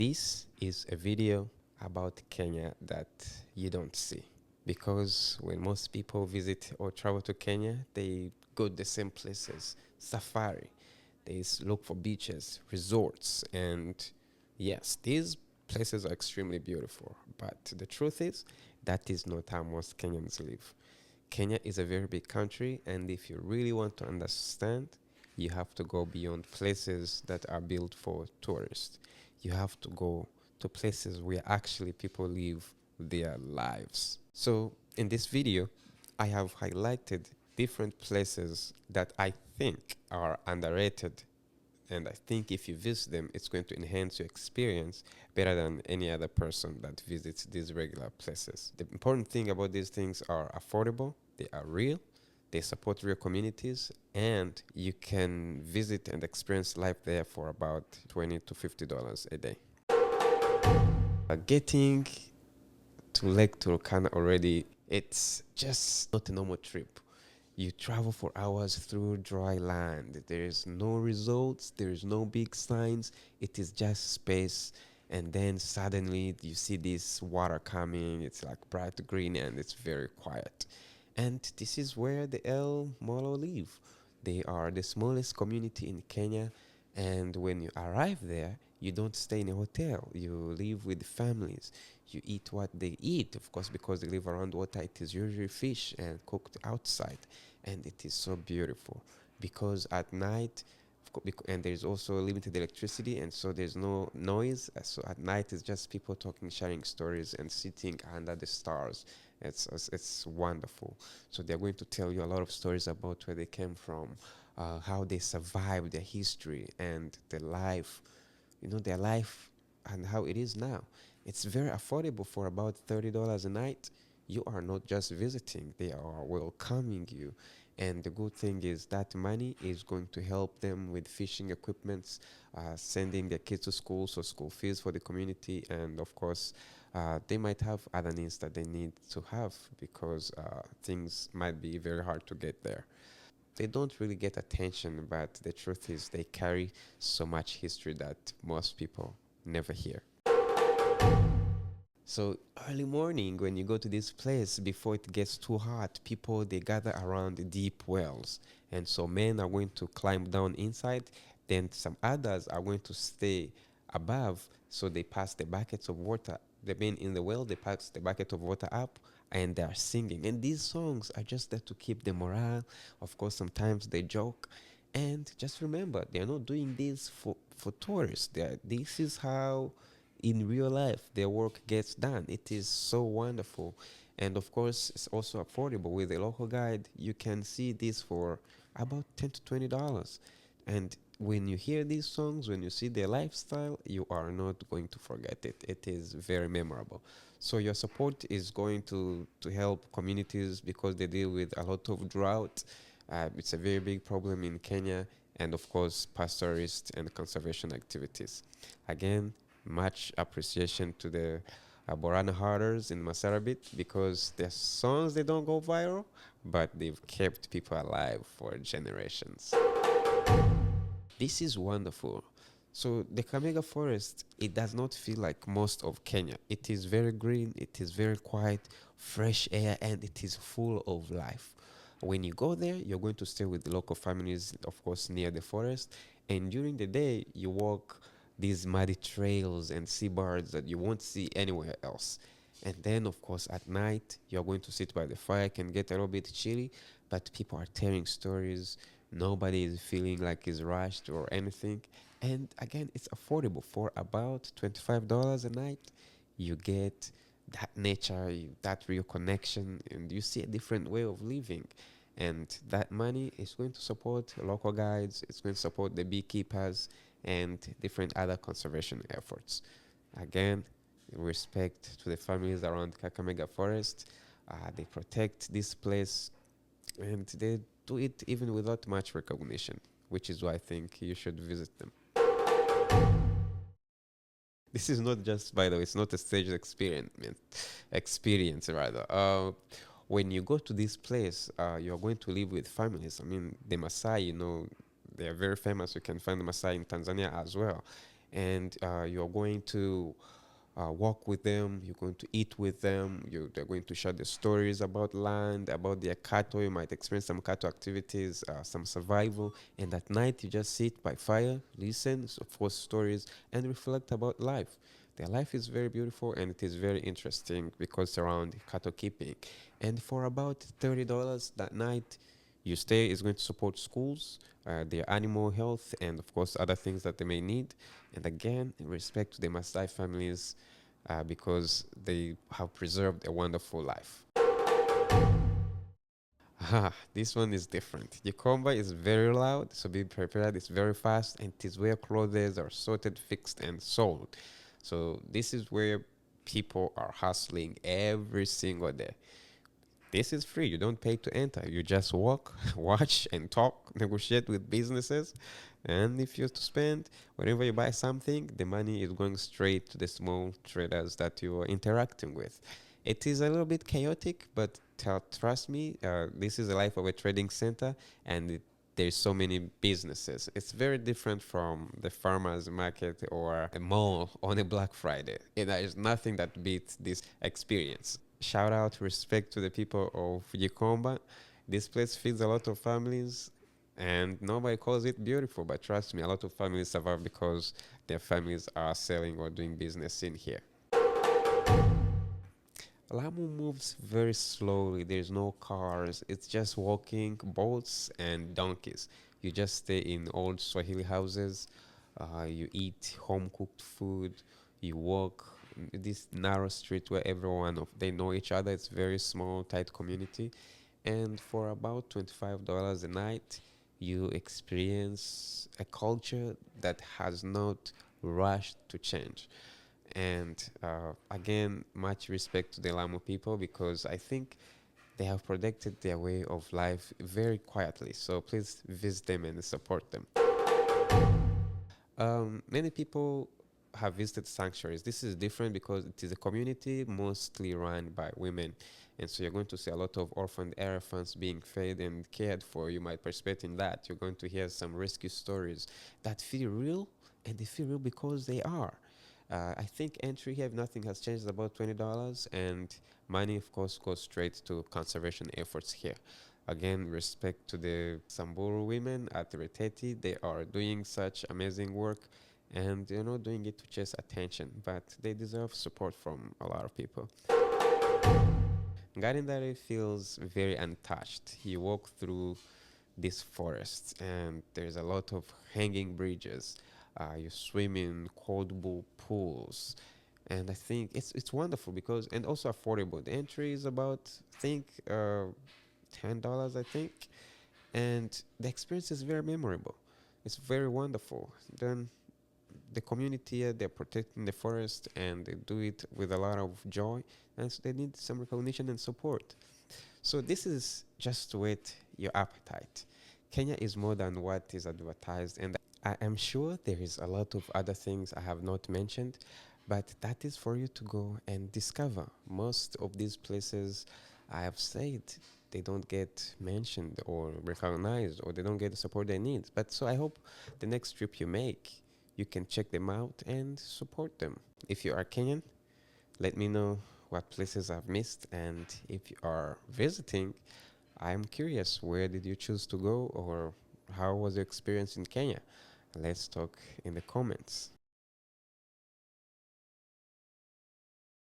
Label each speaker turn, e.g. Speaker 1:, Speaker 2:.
Speaker 1: This is a video about Kenya that you don't see because when most people visit or travel to Kenya, they go to the same places, safari. Look for beaches, resorts, and yes, these places are extremely beautiful. But the truth is, that is not how most Kenyans live. Kenya is a very big country, and if you really want to understand, you have to go beyond places that are built for tourists. You have to go to places where actually people live their lives. So, in this video, I have highlighted different places that I think are underrated, and I think if you visit them, it's going to enhance your experience better than any other person that visits these regular places. The important thing about these things are affordable, they are real, they support real communities, and you can visit and experience life there for about $20 to $50 a day. Getting to Lake Turkana already, it's just not a normal trip. You travel for hours through dry land. There is no results, there is no big signs. It is just space. And then suddenly you see this water coming. It's like bright green and it's very quiet. And this is where the El Molo live. They are the smallest community in Kenya. And when you arrive there, you don't stay in a hotel. You live with families. You eat what they eat, of course, because they live around water. It is usually fish and cooked outside, and it is so beautiful because at night, and there's also limited electricity, and so there's no noise. So at night, it's just people talking, sharing stories, and sitting under the stars. It's wonderful. So they're going to tell you a lot of stories about where they came from, how they survived, their history, and their life. Their life and how it is now. It's very affordable for about $30 a night. You are not just visiting, they are welcoming you. And the good thing is that money is going to help them with fishing equipments, sending their kids to school, so school fees for the community, and of course, they might have other needs that they need to have because things might be very hard to get there. They don't really get attention, but the truth is they carry so much history that most people never hear. So early morning, when you go to this place, before it gets too hot, people they gather around the deep wells, and so men are going to climb down inside. Then some others are going to stay above, so they pass the buckets of water. The men in the well they pass the bucket of water up, and they are singing. And these songs are just there to keep the morale. Of course, sometimes they joke, and just remember they are not doing this for tourists. This is how in real life their work gets done. It is so wonderful, and of course it's also affordable. With a local guide you can see this for about $10 to $20, and when you hear these songs, when you see their lifestyle, you are not going to forget it. It is very memorable. So your support is going to help communities because they deal with a lot of drought. It's a very big problem in Kenya, and of course pastoralist and conservation activities. Again, much appreciation to the Borana Herders in Masarabit because their songs they don't go viral, but they've kept people alive for generations. This is wonderful. So the Kamega forest, it does not feel like most of Kenya. It is very green, it is very quiet, fresh air, and it is full of life. When you go there, you're going to stay with the local families, of course, near the forest. And during the day, you walk these muddy trails and see birds that you won't see anywhere else. And then, of course, at night, you're going to sit by the fire, can get a little bit chilly, but people are telling stories. Nobody is feeling like it's rushed or anything. And again, it's affordable for about $25 a night. You get that nature, that real connection, and you see a different way of living. And that money is going to support local guides, it's going to support the beekeepers, and different other conservation efforts. Again, respect to the families around Kakamega Forest. They protect this place and they do it even without much recognition, which is why I think you should visit them. This is not just, by the way, it's not a staged experience rather. When you go to this place, you're going to live with families. I mean, the Maasai, they are very famous. You can find the Maasai in Tanzania as well. and you're going to walk with them, you're going to eat with them, they're going to share the stories about land, about their cattle. You might experience some cattle activities, some survival, and at night you just sit by fire, listen for stories, and reflect about life. Their life is very beautiful and it is very interesting because around cattle keeping. And for about $30 that night, you stay is going to support schools, their animal health, and of course other things that they may need. And again, in respect to the Maasai families, because they have preserved a wonderful life. This one is different. Yakomba is very loud, so be prepared. It's very fast, and it is where clothes are sorted, fixed, and sold. So this is where people are hustling every single day. This is free. You don't pay to enter. You just walk, watch, and talk, negotiate with businesses. And if you're to spend, whenever you buy something, the money is going straight to the small traders that you are interacting with. It is a little bit chaotic, but trust me, this is the life of a trading center, and there's so many businesses. It's very different from the farmers market or a mall on a Black Friday. And there is nothing that beats this experience. Shout out, respect to the people of Yikomba. This place feeds a lot of families, and nobody calls it beautiful, but trust me, a lot of families survive because their families are selling or doing business in here. Lamu moves very slowly. There's no cars. It's just walking, boats, and donkeys. You just stay in old Swahili houses. You eat home cooked food. You walk this narrow street where everyone they know each other. It's very small, tight community, and for about $25 a night, you experience a culture that has not rushed to change. And again, much respect to the Lamu people because I think they have protected their way of life very quietly. So please visit them and support them. Many people have visited sanctuaries. This is different because it is a community mostly run by women. And so you're going to see a lot of orphaned elephants being fed and cared for. You might participate in that. You're going to hear some rescue stories that feel real, and they feel real because they are. I think entry here, if nothing has changed, is about $20, and money, of course, goes straight to conservation efforts here. Again, respect to the Samburu women at Reteti. They are doing such amazing work and they're not doing it to chase attention, but they deserve support from a lot of people. Garindare feels very untouched. You walk through this forest and there's a lot of hanging bridges. You swim in cold bull pools. And I think it's wonderful because and also affordable. The entry is about I think $10, I think, and the experience is very memorable. It's very wonderful. Then the community here, they're protecting the forest and they do it with a lot of joy, and so they need some recognition and support. So this is just to whet your appetite. Kenya is more than what is advertised, and I am sure there is a lot of other things I have not mentioned, but that is for you to go and discover. Most of these places I have said they don't get mentioned or recognized or they don't get the support they need. But so I hope the next trip you make, you can check them out and support them. If you are Kenyan, let me know what places I've missed, and if you are visiting, I'm curious, where did you choose to go or how was your experience in Kenya? Let's talk in the comments.